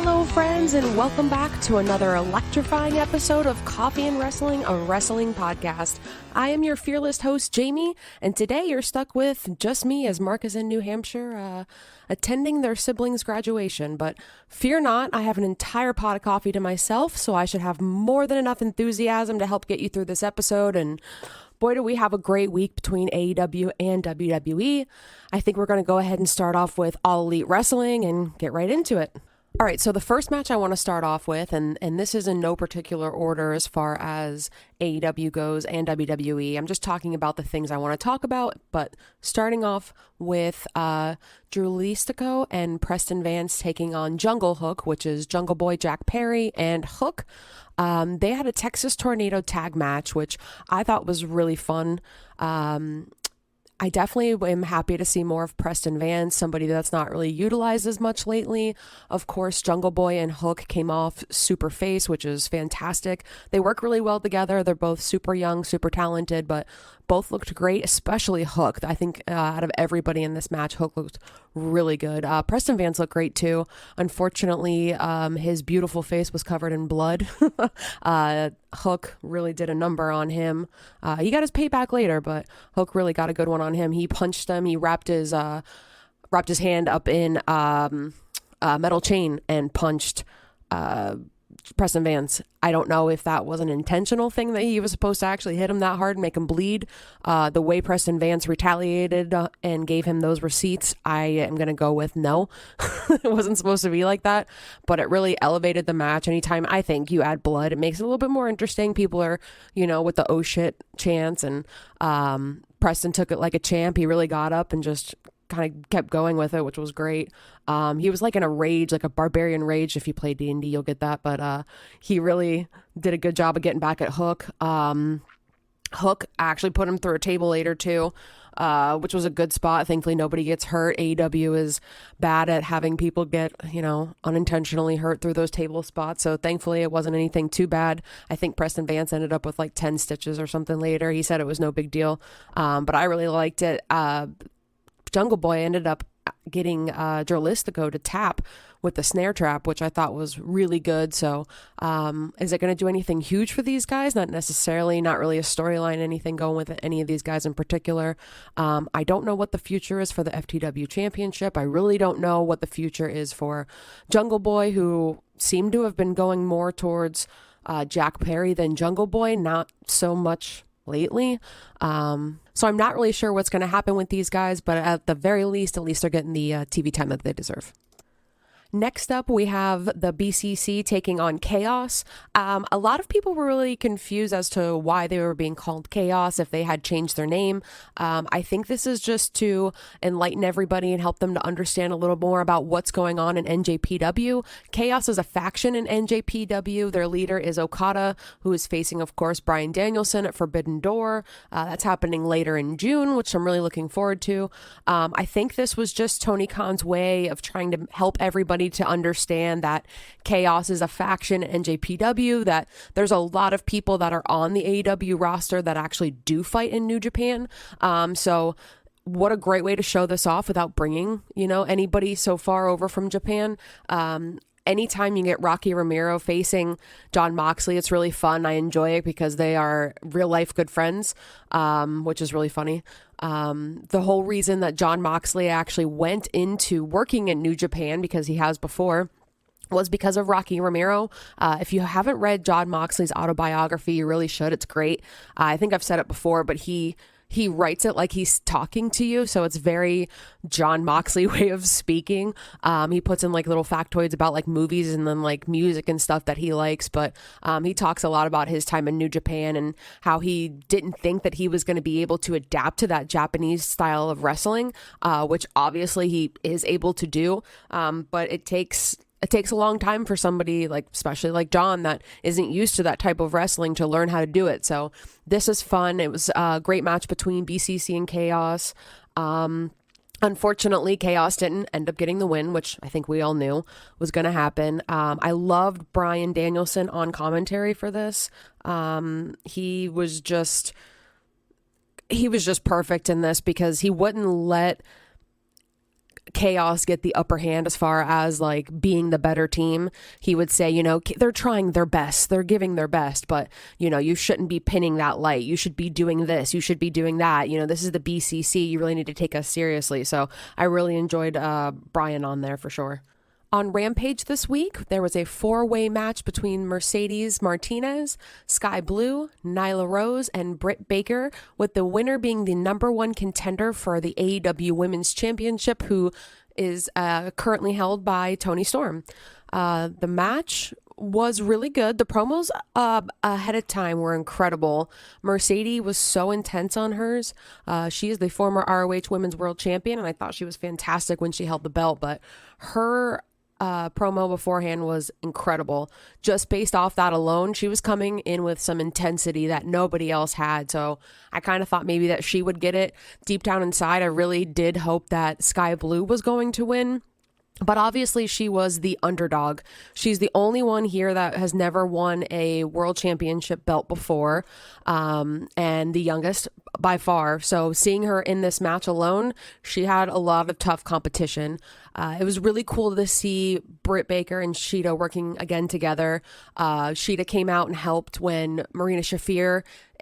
Hello friends, and welcome back to another electrifying episode of Coffee and Wrestling, a wrestling podcast. I am your fearless host, Jamie, and today you're stuck with just me as Mark is in New Hampshire attending their siblings' graduation. But fear not, I have an entire pot of coffee to myself, so I should have more than enough enthusiasm to help get you through this episode. And boy, do we have a great week between AEW and WWE. I think we're going to go ahead and start off with All Elite Wrestling and get right into it. All right, so the first match I want to start off with, and this is in no particular order as far as AEW goes and WWE. I'm just talking about the things I want to talk about, but starting off with Drew Listico and Preston Vance taking on Jungle Hook, which is Jungle Boy Jack Perry and Hook. They had a Texas Tornado tag match, which I thought was really fun. I definitely am happy to see more of Preston Vance, somebody that's not really utilized as much lately. Of course, Jungle Boy and Hook came off super face, which is fantastic. They work really well together. They're both super young, super talented, but both looked great, especially Hook. I think out of everybody in this match, Hook looked really good. Preston Vance looked great too. Unfortunately, his beautiful face was covered in blood. Hook really did a number on him. He got his payback later, but Hook really got a good one on him. He punched him. He wrapped his hand up in metal chain and punched Preston Vance. I don't know if that was an intentional thing that he was supposed to actually hit him that hard and make him bleed. The way Preston Vance retaliated and gave him those receipts, I am going to go with no. It wasn't supposed to be like that, but it really elevated the match. Anytime I think you add blood, it makes it a little bit more interesting. People are, with the oh shit chants, and Preston took it like a champ. He really got up and just kind of kept going with it, which was great. He was like in a rage, like a barbarian rage. If you play D&D, you'll get that. But he really did a good job of getting back at Hook. Hook actually put him through a table later too, which was a good spot. Thankfully, nobody gets hurt. AEW is bad at having people get, unintentionally hurt through those table spots. So thankfully, it wasn't anything too bad. I think Preston Vance ended up with like 10 stitches or something later. He said it was no big deal. But I really liked it. Jungle Boy ended up getting Drew Listico to tap with the snare trap, which I thought was really good. So is it going to do anything huge for these guys? Not necessarily, not really a storyline, anything going with any of these guys in particular. I don't know what the future is for the FTW Championship. I really don't know what the future is for Jungle Boy, who seemed to have been going more towards Jack Perry than Jungle Boy, not so much lately. So I'm not really sure what's going to happen with these guys, but at the very least, at least they're getting the TV time that they deserve. Next up, we have the BCC taking on Chaos. A lot of people were really confused as to why they were being called Chaos, if they had changed their name. I think this is just to enlighten everybody and help them to understand a little more about what's going on in NJPW. Chaos is a faction in NJPW. Their leader is Okada, who is facing, of course, Bryan Danielson at Forbidden Door. That's happening later in June, which I'm really looking forward to. I think this was just Tony Khan's way of trying to help everybody to understand that Chaos is a faction in NJPW, that there's a lot of people that are on the AEW roster that actually do fight in New Japan. So what a great way to show this off without bringing, anybody so far over from Japan. Anytime you get Rocky Romero facing Jon Moxley, it's really fun. I enjoy it because they are real life good friends, which is really funny. The whole reason that Jon Moxley actually went into working in New Japan, because he has before, was because of Rocky Romero. If you haven't read Jon Moxley's autobiography, you really should. It's great. I think I've said it before, but he writes it like he's talking to you, so it's very Jon Moxley way of speaking. He puts in like little factoids about like movies and then like music and stuff that he likes, but he talks a lot about his time in New Japan and how he didn't think that he was going to be able to adapt to that Japanese style of wrestling, which obviously he is able to do, but it takes a long time for somebody like, especially like John, that isn't used to that type of wrestling to learn how to do it. So this is fun. It was a great match between BCC and Chaos. Unfortunately, Chaos didn't end up getting the win, which I think we all knew was going to happen. I loved Bryan Danielson on commentary for this. He was just perfect in this because he wouldn't let Chaos get the upper hand as far as like being the better team. He would say, they're trying their best, they're giving their best, but you shouldn't be pinning that light. You should be doing this, you should be doing that. This is the BCC. You really need to take us seriously. So I really enjoyed Brian on there for sure. On Rampage this week, there was a 4-way match between Mercedes Martinez, Sky Blue, Nyla Rose, and Britt Baker, with the winner being the number 1 contender for the AEW Women's Championship, who is currently held by Toni Storm. The match was really good. The promos ahead of time were incredible. Mercedes was so intense on hers. She is the former ROH Women's World Champion, and I thought she was fantastic when she held the belt, but her promo beforehand was incredible. Just based off that alone, she was coming in with some intensity that nobody else had. So I kind of thought maybe that she would get it. Deep down inside, I really did hope that Sky Blue was going to win. But obviously she was the underdog. She's the only one here that has never won a world championship belt before, and the youngest by far. So seeing her in this match alone, she had a lot of tough competition. It was really cool to see Britt Baker and Shida working again together. Shida came out and helped when Marina Shafir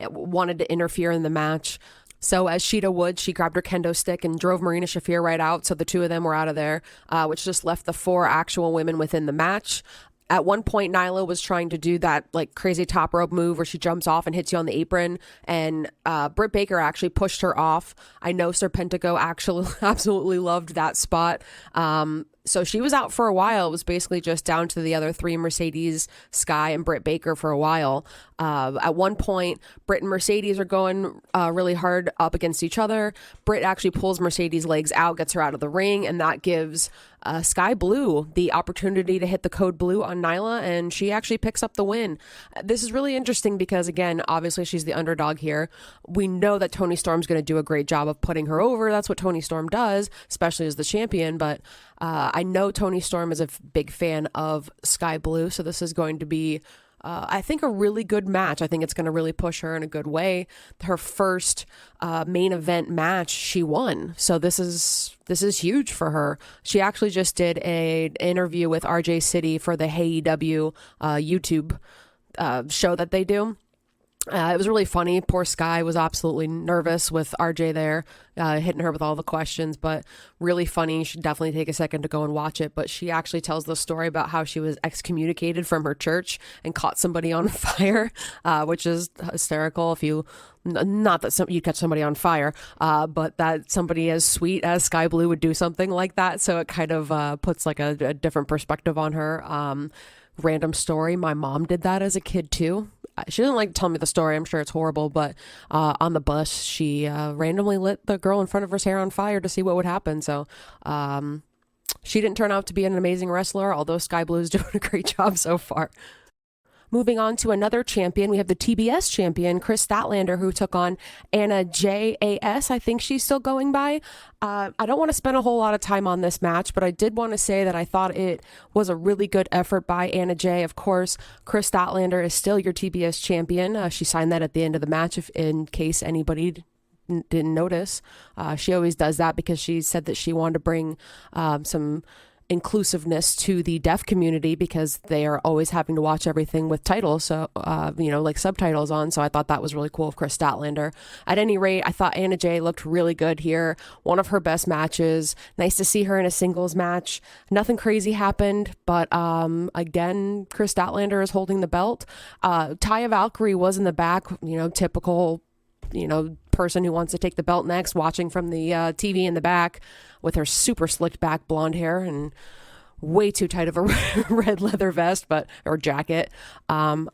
wanted to interfere in the match. So as Shida would, she grabbed her kendo stick and drove Marina Shafir right out. So the two of them were out of there, which just left the 4 actual women within the match. At one point, Nyla was trying to do that like crazy top rope move where she jumps off and hits you on the apron, and Britt Baker actually pushed her off. I know Serpentico actually absolutely loved that spot. So she was out for a while. It was basically just down to the other 3, Mercedes, Sky, and Britt Baker for a while. At one point, Britt and Mercedes are going really hard up against each other. Britt actually pulls Mercedes' legs out, gets her out of the ring, and that gives Sky Blue the opportunity to hit the code blue on Nyla, and she actually picks up the win. This is really interesting because, again, obviously she's the underdog here. We know that Toni Storm's going to do a great job of putting her over. That's what Toni Storm does, especially as the champion, but I know Toni Storm is a big fan of Sky Blue, so this is going to be, I think, a really good match. I think it's going to really push her in a good way. Her first main event match, she won, so this is huge for her. She actually just did an interview with RJ City for the AEW YouTube show that they do. It was really funny. Poor Sky was absolutely nervous with RJ there, hitting her with all the questions, but really funny. You should definitely take a second to go and watch it. But she actually tells the story about how she was excommunicated from her church and caught somebody on fire, which is hysterical. If you, not that you catch somebody on fire, but that somebody as sweet as Sky Blue would do something like that. So it kind of puts like a different perspective on her. Random story. My mom did that as a kid too. She didn't like to tell me the story. I'm sure it's horrible, but on the bus, she randomly lit the girl in front of her hair on fire to see what would happen. So she didn't turn out to be an amazing wrestler, although Sky Blue is doing a great job so far. Moving on to another champion, we have the TBS champion, Kris Statlander, who took on Anna Jay.A.S. I think she's still going by. I don't want to spend a whole lot of time on this match, but I did want to say that I thought it was a really good effort by Anna Jay. Of course, Kris Statlander is still your TBS champion. She signed that at the end of the match, in case anybody didn't notice. She always does that because she said that she wanted to bring some inclusiveness to the deaf community because they are always having to watch everything with titles, so like subtitles on. So I thought that was really cool of Kris Statlander. At any rate, I thought Anna Jay looked really good here. One of her best matches. Nice to see her in a singles match. Nothing crazy happened, but again, Kris Statlander is holding the belt. Taya Valkyrie was in the back, typical person who wants to take the belt next, watching from the TV in the back with her super slicked back blonde hair and way too tight of a red leather vest or jacket. I'm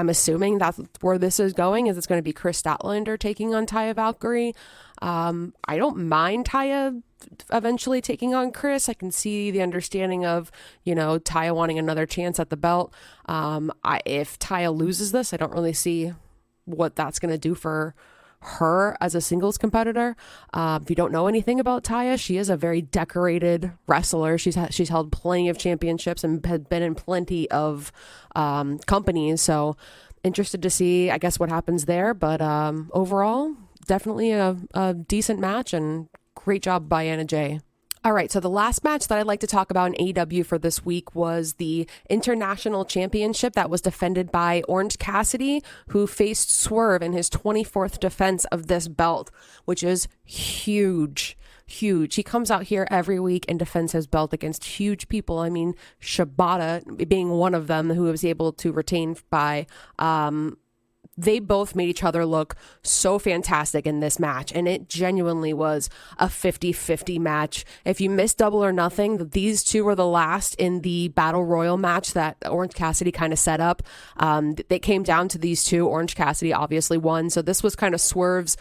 assuming that's where this is going, is it's going to be Kris Statlander taking on Taya Valkyrie. I don't mind Taya eventually taking on Kris. I can see the understanding of, Taya wanting another chance at the belt. If Taya loses this, I don't really see what that's going to do for her as a singles competitor. If you don't know anything about Taya, she is a very decorated wrestler. She's held plenty of championships and had been in plenty of companies. So interested to see, I guess, what happens there. But overall, definitely a decent match and great job by Anna Jay. All right, so the last match that I'd like to talk about in AEW for this week was the International Championship that was defended by Orange Cassidy, who faced Swerve in his 24th defense of this belt, which is huge. He comes out here every week and defends his belt against huge people. I mean, Shibata being one of them, who was able to retain by they both made each other look so fantastic in this match, and it genuinely was a 50-50 match. If you missed Double or Nothing, these two were the last in the Battle Royal match that Orange Cassidy kind of set up. They came down to these two. Orange Cassidy obviously won, so this was kind of Swerve's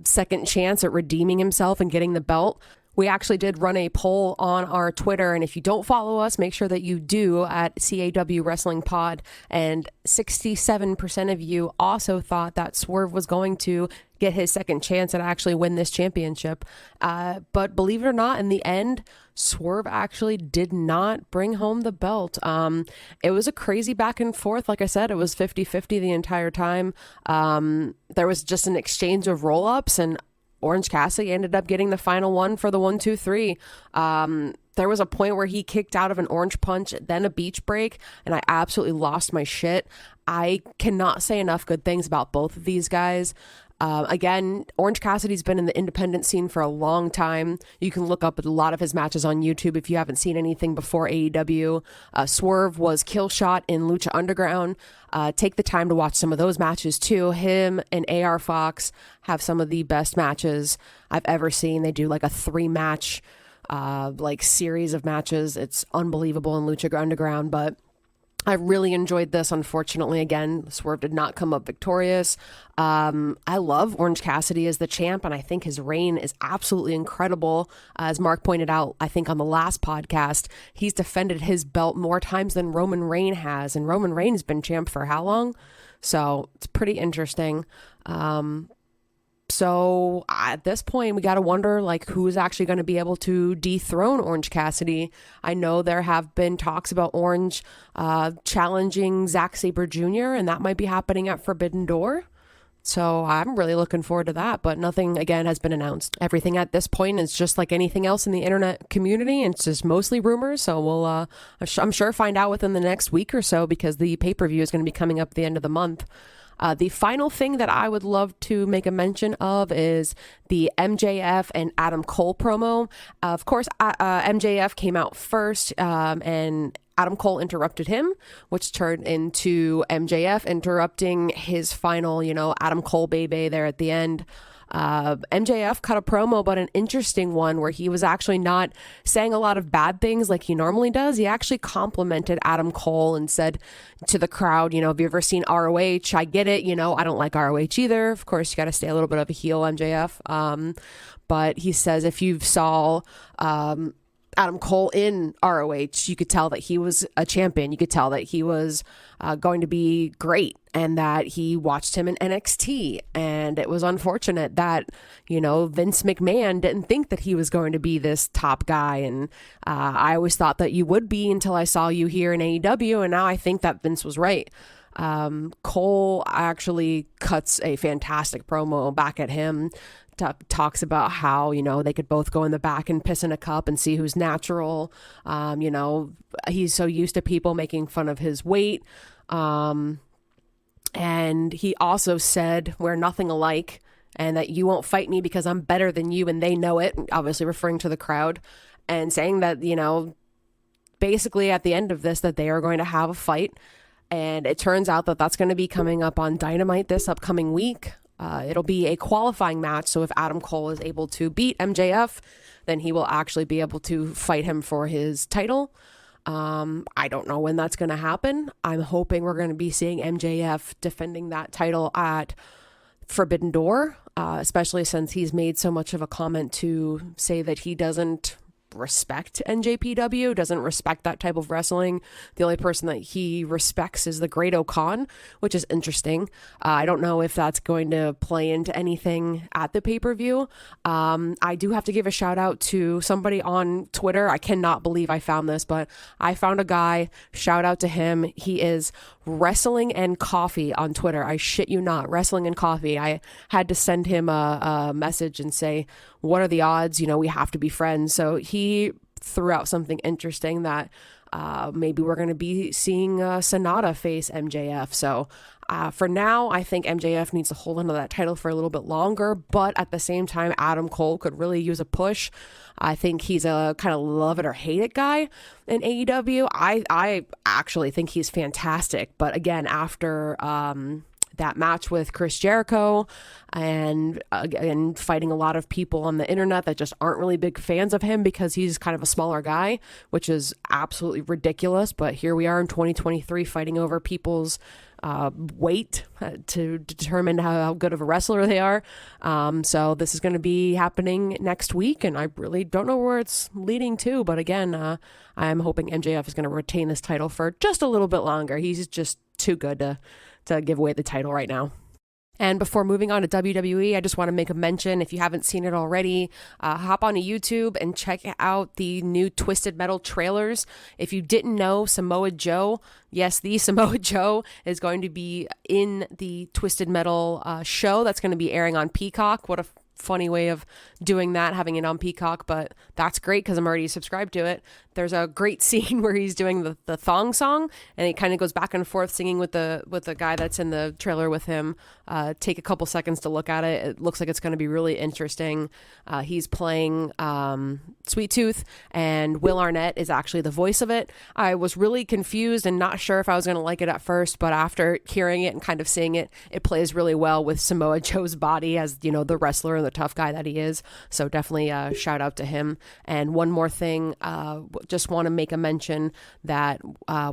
second chance at redeeming himself and getting the belt. We actually did run a poll on our Twitter, and if you don't follow us, make sure that you do at CAW Wrestling Pod, and 67% of you also thought that Swerve was going to get his second chance and actually win this championship. But believe it or not, in the end, Swerve actually did not bring home the belt. It was a crazy back and forth. Like I said, it was 50-50 the entire time. There was just an exchange of roll-ups, and Orange Cassidy ended up getting the final one for the 1-2-3. There was a point where he kicked out of an orange punch, then a beach break, and I absolutely lost my shit. I cannot say enough good things about both of these guys. Again, Orange Cassidy's been in the independent scene for a long time. You can look up a lot of his matches on YouTube if you haven't seen anything before AEW. Swerve was Killshot in Lucha Underground. Take the time to watch some of those matches too. Him and AR Fox have some of the best matches I've ever seen. They do like a 3-match series of matches. It's unbelievable in Lucha Underground, but I really enjoyed this. Unfortunately, again, Swerve did not come up victorious. I love Orange Cassidy as the champ, and I think his reign is absolutely incredible. As Mark pointed out, I think on the last podcast, he's defended his belt more times than Roman Reigns has, and Roman Reigns has been champ for how long? So it's pretty interesting. So at this point, we got to wonder who's actually going to be able to dethrone Orange Cassidy. I know there have been talks about Orange challenging Zack Sabre Jr., and that might be happening at Forbidden Door. So I'm really looking forward to that, but nothing, again, has been announced. Everything at this point is just like anything else in the internet community. It's just mostly rumors. So we'll, I'm sure, find out within the next week or so, because the pay-per-view is going to be coming up at the end of the month. The final thing that I would love to make a mention of is the MJF and Adam Cole promo. Of course, MJF came out first, and Adam Cole interrupted him, which turned into MJF interrupting his final, Adam Cole baby there at the end. MJF cut a promo, but an interesting one where he was actually not saying a lot of bad things like he normally does. He actually complimented Adam Cole and said to the crowd, have you ever seen ROH? I get it. I don't like ROH either. Of course, you got to stay a little bit of a heel, MJF. But he says if you saw Adam Cole in ROH, you could tell that he was a champion. You could tell that he was going to be great, and that he watched him in NXT. And it was unfortunate that, Vince McMahon didn't think that he was going to be this top guy. And I always thought that you would be until I saw you here in AEW. And now I think that Vince was right. Cole actually cuts a fantastic promo back at him. Talks about how, they could both go in the back and piss in a cup and see who's natural. He's so used to people making fun of his weight. And he also said, we're nothing alike, and that you won't fight me because I'm better than you, and they know it, obviously referring to the crowd, and saying that, basically at the end of this, that they are going to have a fight. And it turns out that that's going to be coming up on Dynamite this upcoming week. It'll be a qualifying match, so if Adam Cole is able to beat MJF, then he will actually be able to fight him for his title. I don't know when that's going to happen. I'm hoping we're going to be seeing MJF defending that title at Forbidden Door, especially since he's made so much of a comment to say that he doesn't respect NJPW, doesn't respect that type of wrestling. The only person that he respects is the Great Khan, which is interesting. I don't know if that's going to play into anything at the pay-per-view. I do have to give a shout out to somebody on Twitter. I cannot believe I found this, but I found a guy. Shout out to him. He is Wrestling and Coffee on Twitter. I shit you not, Wrestling and Coffee. I had to send him a message and say, what are the odds? We have to be friends. So he threw out something interesting that maybe we're going to be seeing Sonata face MJF. So for now, I think MJF needs to hold onto that title for a little bit longer, but at the same time, Adam Cole could really use a push. I think he's a kind of love it or hate it guy in AEW. I actually think he's fantastic, but again, after that match with Chris Jericho and again fighting a lot of people on the internet that just aren't really big fans of him because he's kind of a smaller guy, which is absolutely ridiculous. But here we are in 2023 fighting over people's weight to determine how good of a wrestler they are. So this is going to be happening next week, and I really don't know where it's leading to. But again, I'm hoping MJF is going to retain this title for just a little bit longer. He's just too good to give away the title right now. And before moving on to WWE, I just want to make a mention, if you haven't seen it already, hop onto YouTube and check out the new Twisted Metal trailers. If you didn't know, Samoa Joe, yes, the Samoa Joe is going to be in the Twisted Metal show that's going to be airing on Peacock. What a funny way of doing that, having it on Peacock, but that's great because I'm already subscribed to it. There's a great scene where he's doing the thong song, and he kind of goes back and forth singing with the guy that's in the trailer with him. Take a couple seconds to look at it. It looks like it's going to be really interesting. He's playing Sweet Tooth, and Will Arnett is actually the voice of it. I was really confused and not sure if I was going to like it at first, but after hearing it and kind of seeing it, it plays really well with Samoa Joe's body as, the wrestler and the tough guy that he is. So definitely shout out to him. And one more thing, just want to make a mention that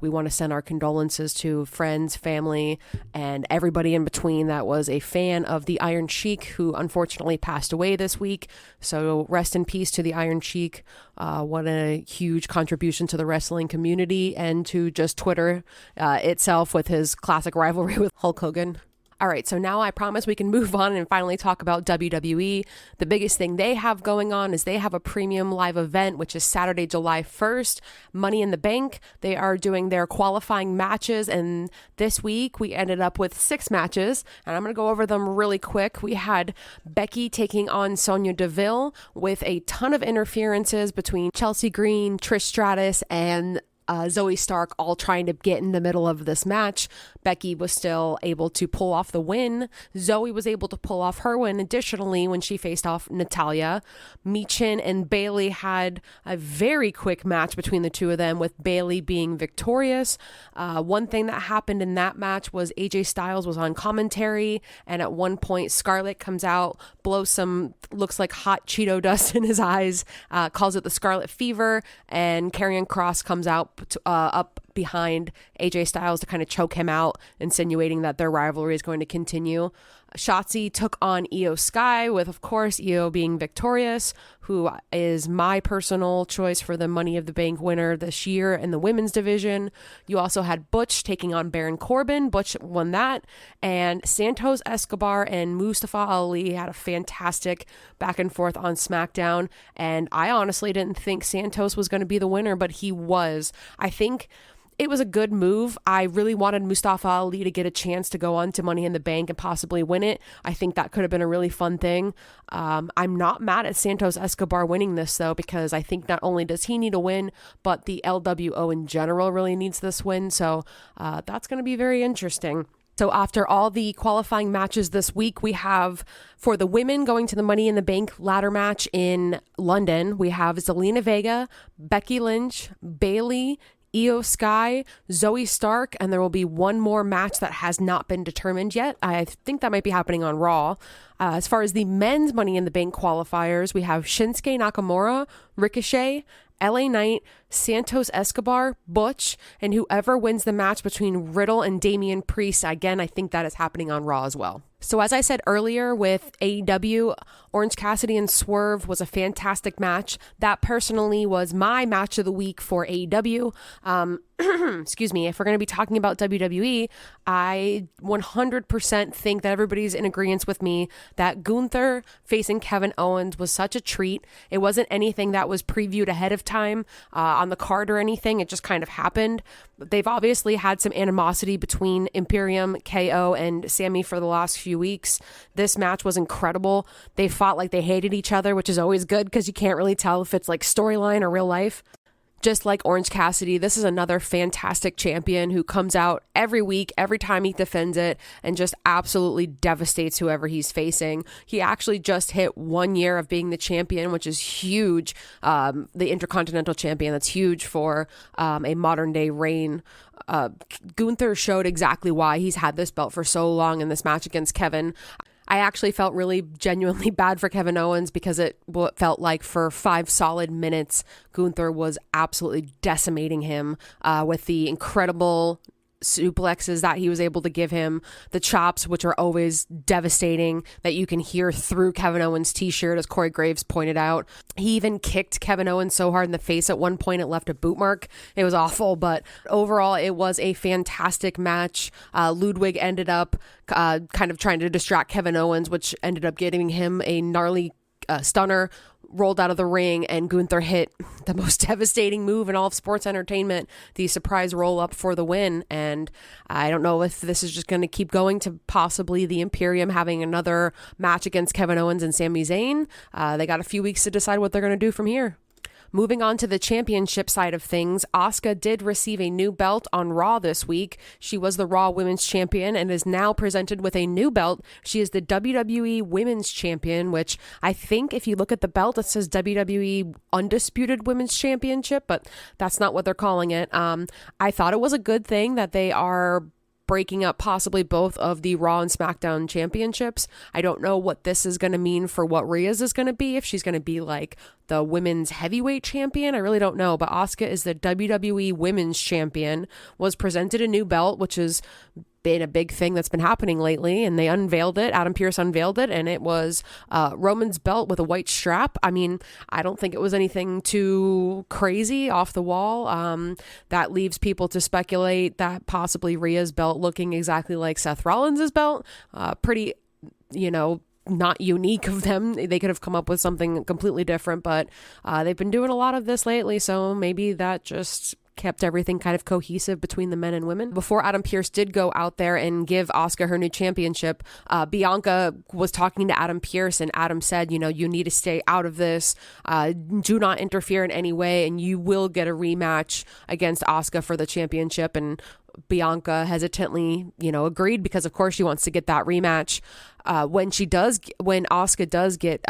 we want to send our condolences to friends, family, and everybody in between that was a fan of the Iron Sheik, who unfortunately passed away this week. So rest in peace to the Iron Sheik. What a huge contribution to the wrestling community and to just Twitter itself with his classic rivalry with Hulk Hogan. All right, so now I promise we can move on and finally talk about WWE. The biggest thing they have going on is they have a premium live event, which is Saturday, July 1st, Money in the Bank. They are doing their qualifying matches, and this week we ended up with 6 matches, and I'm going to go over them really quick. We had Becky taking on Sonya Deville with a ton of interferences between Chelsea Green, Trish Stratus, and Zoe Stark all trying to get in the middle of this match. Becky was still able to pull off the win. Zoe was able to pull off her win additionally when she faced off Natalya. Michin and Bayley had a very quick match between the two of them, with Bayley being victorious. One thing that happened in that match was AJ Styles was on commentary, and at one point Scarlett comes out, blows some, looks like hot Cheeto dust in his eyes, calls it the Scarlet Fever, and Karrion Kross comes out up behind AJ Styles to kind of choke him out, insinuating that their rivalry is going to continue. Shotzi took on Io Sky, with, of course, Io being victorious, who is my personal choice for the Money of the Bank winner this year in the women's division. You also had Butch taking on Baron Corbin. Butch won that. And Santos Escobar and Mustafa Ali had a fantastic back and forth on SmackDown. And I honestly didn't think Santos was going to be the winner, but he was. I think it was a good move. I really wanted Mustafa Ali to get a chance to go on to Money in the Bank and possibly win it. I think that could have been a really fun thing. I'm not mad at Santos Escobar winning this, though, because I think not only does he need a win, but the LWO in general really needs this win. So that's going to be very interesting. So after all the qualifying matches this week, we have, for the women going to the Money in the Bank ladder match in London, we have Zelina Vega, Becky Lynch, Bayley, Io Sky, Zoe Stark, and there will be one more match that has not been determined yet. I think that might be happening on Raw. As far as the men's Money in the Bank qualifiers, we have Shinsuke Nakamura, Ricochet, LA Knight, Santos Escobar, Butch, and whoever wins the match between Riddle and Damian Priest. Again, I think that is happening on Raw as well. So as I said earlier with AEW, Orange Cassidy and Swerve was a fantastic match. That personally was my match of the week for AEW. Excuse me, if we're going to be talking about WWE, I 100% think that everybody's in agreement with me that Gunther facing Kevin Owens was such a treat. It wasn't anything that was previewed ahead of time on the card or anything. It just kind of happened. They've obviously had some animosity between Imperium, KO, and Sammy for the last few weeks. This match was incredible. They fought like they hated each other, which is always good because you can't really tell if it's like storyline or real life. Just like Orange Cassidy, this is another fantastic champion who comes out every week, every time he defends it, and just absolutely devastates whoever he's facing. He actually just hit 1 year of being the champion, which is huge. The Intercontinental Champion, that's huge for a modern day reign. Gunther showed exactly why he's had this belt for so long in this match against Kevin. I actually felt really genuinely bad for Kevin Owens because it felt like for 5 solid minutes, Gunther was absolutely decimating him with the incredible suplexes that he was able to give him, the chops, which are always devastating, that you can hear through Kevin Owens' t-shirt, as Corey Graves pointed out. He even kicked Kevin Owens so hard in the face at one point it left a boot mark. It was awful, but overall it was a fantastic match. Ludwig ended up kind of trying to distract Kevin Owens, which ended up getting him a gnarly stunner, rolled out of the ring, and Gunther hit the most devastating move in all of sports entertainment, the surprise roll up for the win. And I don't know if this is just going to keep going to possibly the Imperium having another match against Kevin Owens and Sami Zayn. They got a few weeks to decide what they're going to do from here. Moving on to the championship side of things, Asuka did receive a new belt on Raw this week. She was the Raw Women's Champion and is now presented with a new belt. She is the WWE Women's Champion, which I think if you look at the belt, it says WWE Undisputed Women's Championship, but that's not what they're calling it. I thought it was a good thing that they are breaking up possibly both of the Raw and SmackDown championships. I don't know what this is going to mean for what Rhea's is going to be, if she's going to be like the women's heavyweight champion. I really don't know, but Asuka is the WWE Women's Champion, was presented a new belt, which has been a big thing that's been happening lately, and they unveiled it. Adam Pearce unveiled it, and it was Roman's belt with a white strap. I mean, I don't think it was anything too crazy off the wall. That leaves people to speculate that possibly Rhea's belt looking exactly like Seth Rollins' belt. Pretty, not unique of them. They could have come up with something completely different, but they've been doing a lot of this lately, so maybe that just kept everything kind of cohesive between the men and women. Before Adam Pearce did go out there and give Asuka her new championship, Bianca was talking to Adam Pearce, and Adam said, you need to stay out of this. Do not interfere in any way, and you will get a rematch against Asuka for the championship. And Bianca hesitantly, agreed, because of course she wants to get that rematch. When Asuka does get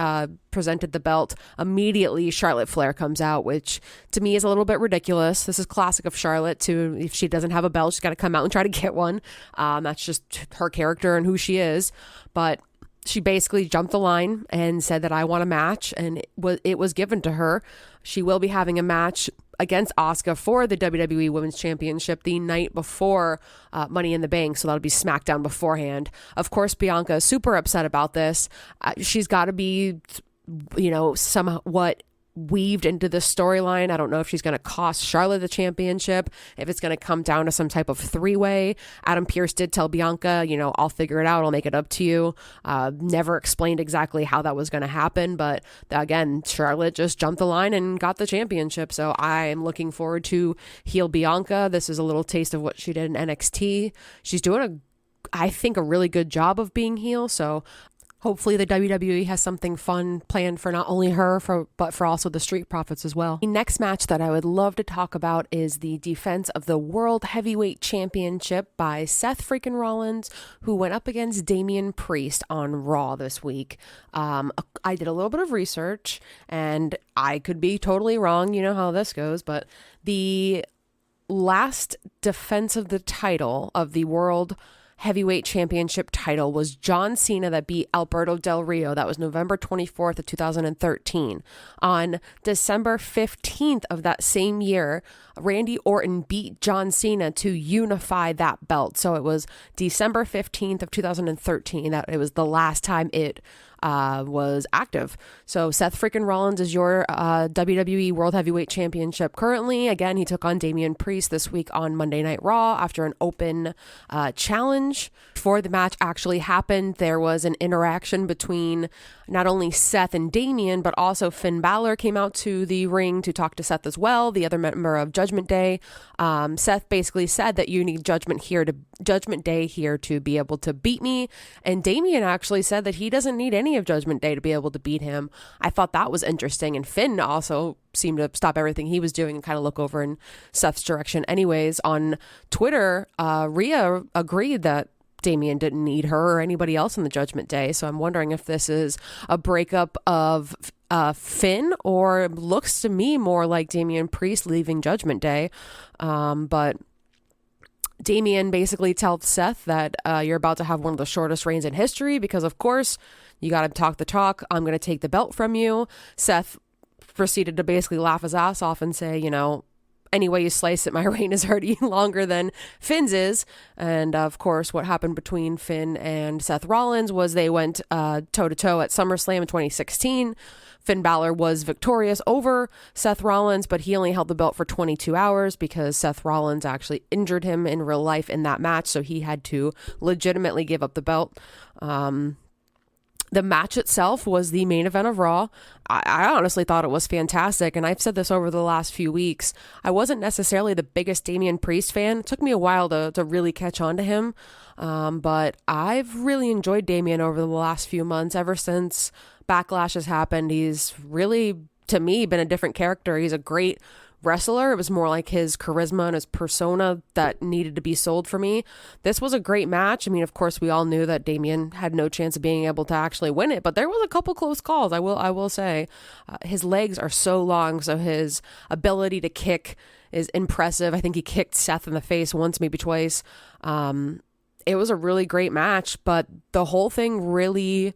presented the belt, immediately Charlotte Flair comes out, which to me is a little bit ridiculous. This is classic of Charlotte to, if she doesn't have a belt, she's got to come out and try to get one. That's just her character and who she is. But she basically jumped the line and said that I want a match, and it was given to her. She will be having a match against Asuka for the WWE Women's Championship the night before Money in the Bank, so that'll be SmackDown beforehand. Of course, Bianca is super upset about this. She's got to be, somewhat weaved into this storyline. I don't know if she's going to cost Charlotte the championship, if it's going to come down to some type of 3-way. Adam Pearce did tell Bianca, I'll figure it out, I'll make it up to you. Never explained exactly how that was going to happen, but again, Charlotte just jumped the line and got the championship, so I'm looking forward to heel Bianca. This is a little taste of what she did in NXT. She's doing I think a really good job of being heel, so hopefully the WWE has something fun planned for not only her, but for also the Street Profits as well. The next match that I would love to talk about is the defense of the World Heavyweight Championship by Seth freaking Rollins, who went up against Damian Priest on Raw this week. I did a little bit of research, and I could be totally wrong. You know how this goes, but the last defense of the title of the World heavyweight championship title was John Cena that beat Alberto Del Rio. That was November 24th of 2013. On December 15th of that same year, Randy Orton beat John Cena to unify that belt. So it was December 15th of 2013 that it was the last time it was active. So Seth freaking Rollins is your WWE World Heavyweight Championship currently. Again, he took on Damian Priest this week on Monday Night Raw after an open challenge. Before the match actually happened, there was an interaction between not only Seth and Damian, but also Finn Balor came out to the ring to talk to Seth as well, the other member of Judgment Day. Seth basically said that you need Judgment Day here to be able to beat me. And Damian actually said that he doesn't need any of Judgment Day to be able to beat him. I thought that was interesting. And Finn also seemed to stop everything he was doing and kind of look over in Seth's direction. Anyways, on Twitter, Rhea agreed that Damian didn't need her or anybody else in the Judgment Day. So I'm wondering if this is a breakup of Finn, or looks to me more like Damian Priest leaving Judgment Day. But Damian basically tells Seth that you're about to have one of the shortest reigns in history because, of course, you got to talk the talk. I'm going to take the belt from you. Seth proceeded to basically laugh his ass off and say, any way you slice it, my reign is already longer than Finn's is. And of course, what happened between Finn and Seth Rollins was they went toe-to-toe at SummerSlam in 2016. Finn Balor was victorious over Seth Rollins, but he only held the belt for 22 hours because Seth Rollins actually injured him in real life in that match, so he had to legitimately give up the belt. The match itself was the main event of Raw. I honestly thought it was fantastic, and I've said this over the last few weeks. I wasn't necessarily the biggest Damian Priest fan. It took me a while to really catch on to him, but I've really enjoyed Damian over the last few months. Ever since Backlash has happened, he's really, to me, been a different character. He's a great wrestler. It was more like his charisma and his persona that needed to be sold for me. This was a great match. I mean, of course, we all knew that Damian had no chance of being able to actually win it, but there was a couple close calls. I will say his legs are so long, so his ability to kick is impressive. I think he kicked Seth in the face once, maybe twice. It was a really great match, but the whole thing really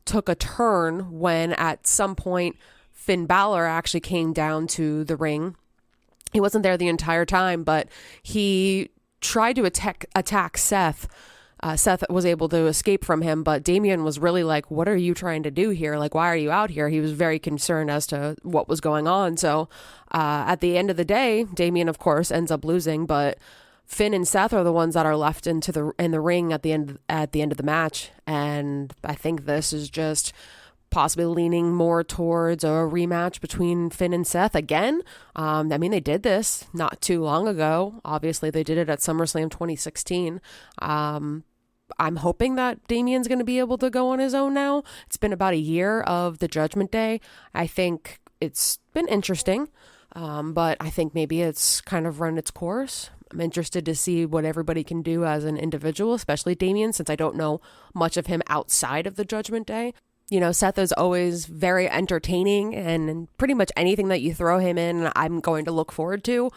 took a turn when at some point Finn Balor actually came down to the ring. He wasn't there the entire time, but he tried to attack Seth. Seth was able to escape from him, but Damian was really like, what are you trying to do here? Like, why are you out here? He was very concerned as to what was going on. So at the end of the day, Damian, of course, ends up losing, but Finn and Seth are the ones that are left in the ring at the end of the match. And I think this is just possibly leaning more towards a rematch between Finn and Seth again. I mean, they did this not too long ago. Obviously, they did it at SummerSlam 2016. I'm hoping that Damian's going to be able to go on his own now. It's been about a year of the Judgment Day. I think it's been interesting, but I think maybe it's kind of run its course. I'm interested to see what everybody can do as an individual, especially Damian, since I don't know much of him outside of the Judgment Day. Seth is always very entertaining, and pretty much anything that you throw him in, I'm going to look forward to.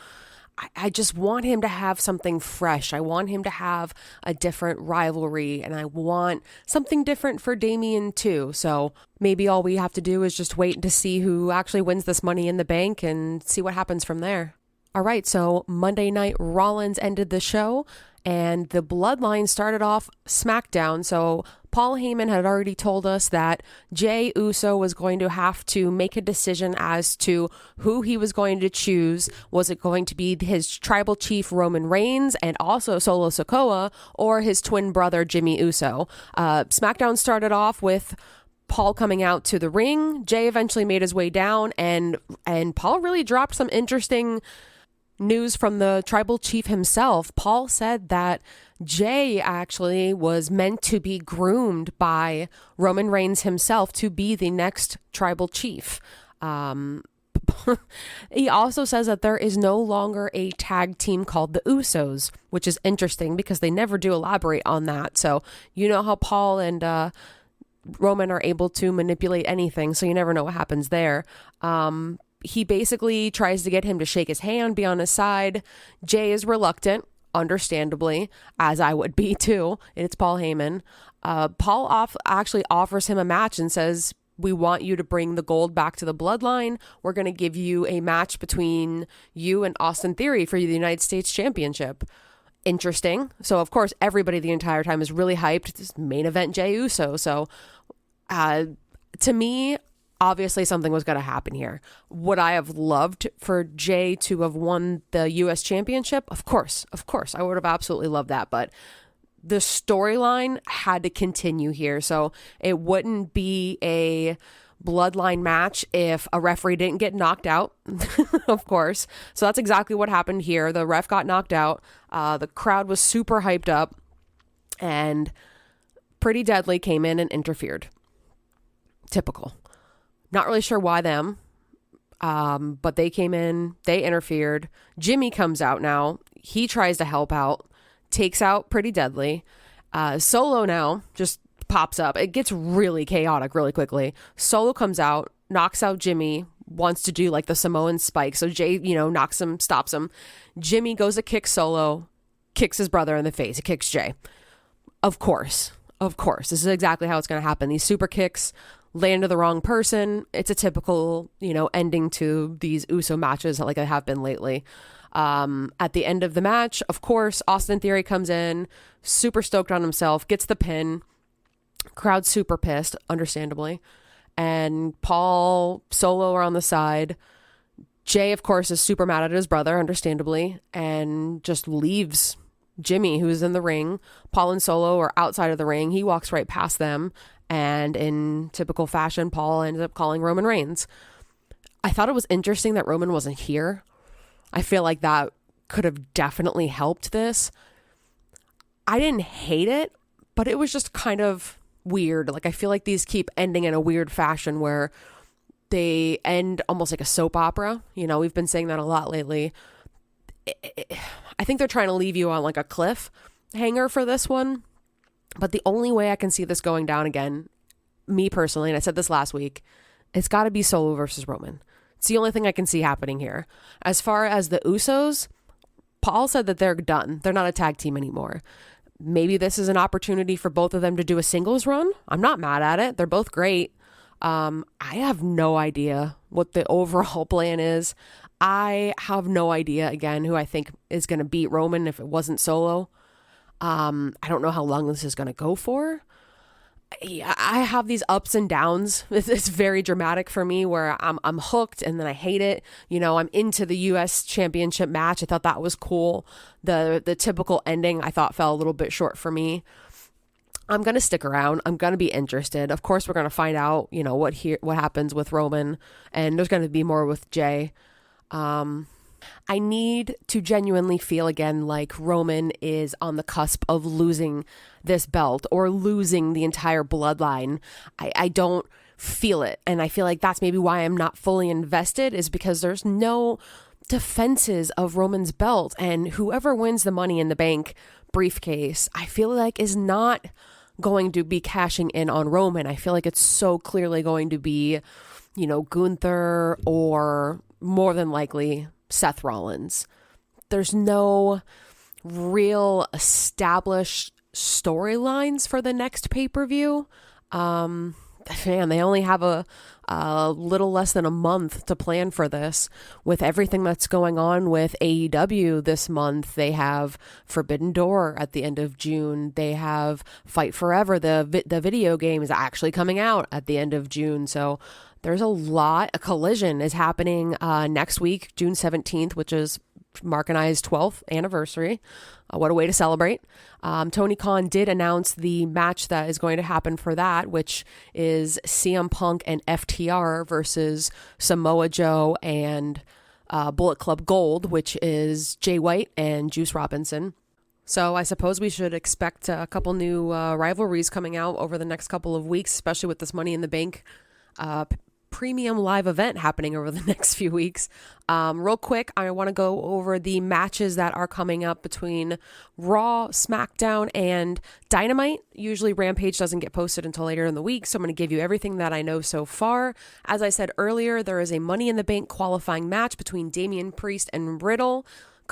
I just want him to have something fresh. I want him to have a different rivalry, and I want something different for Damian too. So maybe all we have to do is just wait to see who actually wins this Money in the Bank and see what happens from there. All right, so Monday night Rollins ended the show, and the Bloodline started off SmackDown. So Paul Heyman had already told us that Jey Uso was going to have to make a decision as to who he was going to choose. Was it going to be his tribal chief Roman Reigns and also Solo Sikoa, or his twin brother Jimmy Uso? SmackDown started off with Paul coming out to the ring. Jey eventually made his way down, and Paul really dropped some interesting news from the tribal chief himself. Paul said that Jey actually was meant to be groomed by Roman Reigns himself to be the next tribal chief. He also says that there is no longer a tag team called the Usos, which is interesting because they never do elaborate on that. So you know how Paul and Roman are able to manipulate anything, so you never know what happens there. He basically tries to get him to shake his hand, be on his side. Jey is reluctant. understandably, as I would be too. It's Paul Heyman. Paul actually offers him a match and says, we want you to bring the gold back to the bloodline. We're going to give you a match between you and Austin Theory for the United States Championship. Interesting. So, of course, everybody the entire time is really hyped. This main event Jey Uso. So, to me, obviously something was going to happen here. Would I have loved for Jey to have won the U.S. Championship? Of course. I would have absolutely loved that. But the storyline had to continue here. So it wouldn't be a bloodline match if a referee didn't get knocked out, of course. So that's exactly what happened here. The ref got knocked out. The crowd was super hyped up, and Pretty Deadly came in and interfered. Typical. Not really sure why them, but they came in, they interfered. Jimmy comes out now. He tries to help out, takes out Pretty Deadly. Solo now just pops up. It gets really chaotic really quickly. Solo comes out, knocks out Jimmy, wants to do like the Samoan spike. So Jey, knocks him, stops him. Jimmy goes to kick Solo, kicks his brother in the face. He kicks Jey. Of course. This is exactly how it's going to happen. These super kicks land to the wrong person. It's a typical, ending to these Uso matches like I have been lately. At the end of the match, of course, Austin Theory comes in, super stoked on himself, gets the pin. Crowd super pissed, understandably. And Paul, Solo are on the side. Jey, of course, is super mad at his brother, understandably, and just leaves Jimmy, who's in the ring. Paul and Solo are outside of the ring. He walks right past them. And in typical fashion, Paul ended up calling Roman Reigns. I thought it was interesting that Roman wasn't here. I feel like that could have definitely helped this. I didn't hate it, but it was just kind of weird. Like, I feel like these keep ending in a weird fashion where they end almost like a soap opera. We've been saying that a lot lately. I think they're trying to leave you on like a cliffhanger for this one. But the only way I can see this going down again, me personally, and I said this last week, it's got to be Solo versus Roman. It's the only thing I can see happening here. As far as the Usos, Paul said that they're done. They're not a tag team anymore. Maybe this is an opportunity for both of them to do a singles run. I'm not mad at it. They're both great. I have no idea what the overall plan is. I have no idea, again, who I think is going to beat Roman if it wasn't Solo. I don't know how long this is going to go for. I have these ups and downs. It's very dramatic for me where I'm hooked and then I hate it. I'm into the U.S. Championship match. I thought that was cool. The typical ending I thought fell a little bit short for me. I'm going to stick around. I'm going to be interested. Of course, we're going to find out, what happens with Roman, and there's going to be more with Jey. I need to genuinely feel again like Roman is on the cusp of losing this belt or losing the entire bloodline. I don't feel it. And I feel like that's maybe why I'm not fully invested, is because there's no defenses of Roman's belt. And whoever wins the Money in the Bank briefcase, I feel like is not going to be cashing in on Roman. I feel like it's so clearly going to be, Gunther, or more than likely Seth Rollins. There's no real established storylines for the next pay-per-view. They only have a little less than a month to plan for this. With everything that's going on with AEW this month, they have Forbidden Door at the end of June. They have Fight Forever. The video game is actually coming out at the end of June. So there's a lot. A Collision is happening next week, June 17th, which is Mark and I's 12th anniversary. What a way to celebrate. Tony Khan did announce the match that is going to happen for that, which is CM Punk and FTR versus Samoa Joe and Bullet Club Gold, which is Jay White and Juice Robinson. So I suppose we should expect a couple new rivalries coming out over the next couple of weeks, especially with this Money in the Bank premium live event happening over the next few weeks. Real quick, I want to go over the matches that are coming up between Raw, SmackDown, and Dynamite. Usually Rampage doesn't get posted until later in the week, so I'm going to give you everything that I know so far. As I said earlier, there is a Money in the Bank qualifying match between Damian Priest and Riddle.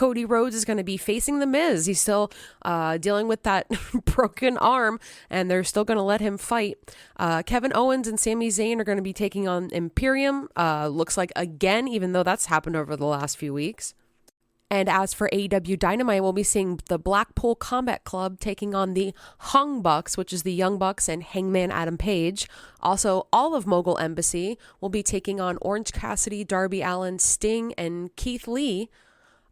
Cody Rhodes is going to be facing The Miz. He's still dealing with that broken arm, and they're still going to let him fight. Kevin Owens and Sami Zayn are going to be taking on Imperium. Looks like again, even though that's happened over the last few weeks. And as for AEW Dynamite, we'll be seeing the Blackpool Combat Club taking on the Hung Bucks, which is the Young Bucks and Hangman Adam Page. Also, all of Mogul Embassy will be taking on Orange Cassidy, Darby Allin, Sting, and Keith Lee.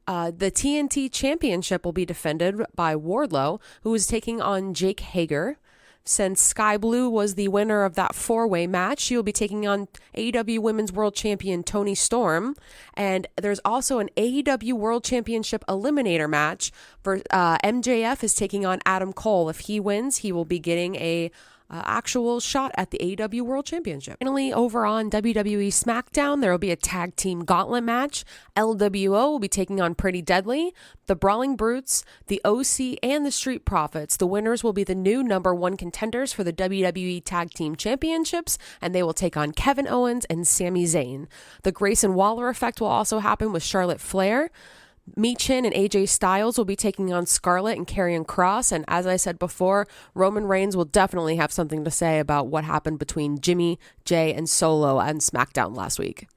The TNT Championship will be defended by Wardlow, who is taking on Jake Hager. Since Sky Blue was the winner of that four-way match, she will be taking on AEW Women's World Champion Toni Storm. And there's also an AEW World Championship Eliminator match. MJF is taking on Adam Cole. If he wins, he will be getting a actual shot at the AEW World Championship. Finally, over on WWE SmackDown, there will be a tag team gauntlet match. LWO will be taking on Pretty Deadly, the Brawling Brutes, the OC, and the Street Profits. The winners will be the new number one contenders for the WWE Tag Team Championships, and they will take on Kevin Owens and Sami Zayn. The Grayson Waller effect will also happen with Charlotte Flair. Michin and AJ Styles will be taking on Scarlett and Karrion Kross, and as I said before, Roman Reigns will definitely have something to say about what happened between Jimmy, Jay, and Solo on SmackDown last week.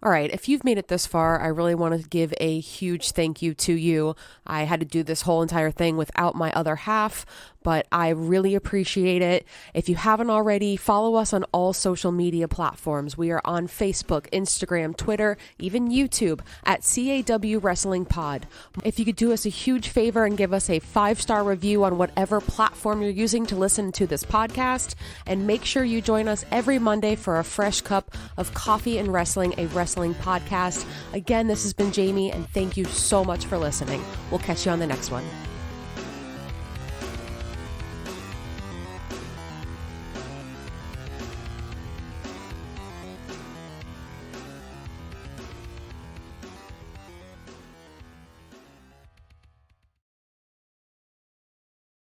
All right, if you've made it this far, I really want to give a huge thank you to you. I had to do this whole entire thing without my other half, but I really appreciate it. If you haven't already, follow us on all social media platforms. We are on Facebook, Instagram, Twitter, even YouTube at CAW Wrestling Pod. If you could do us a huge favor and give us a 5-star review on whatever platform you're using to listen to this podcast, and make sure you join us every Monday for a fresh cup of coffee and wrestling, a wrestling podcast. Again, this has been Jamie, and thank you so much for listening. We'll catch you on the next one.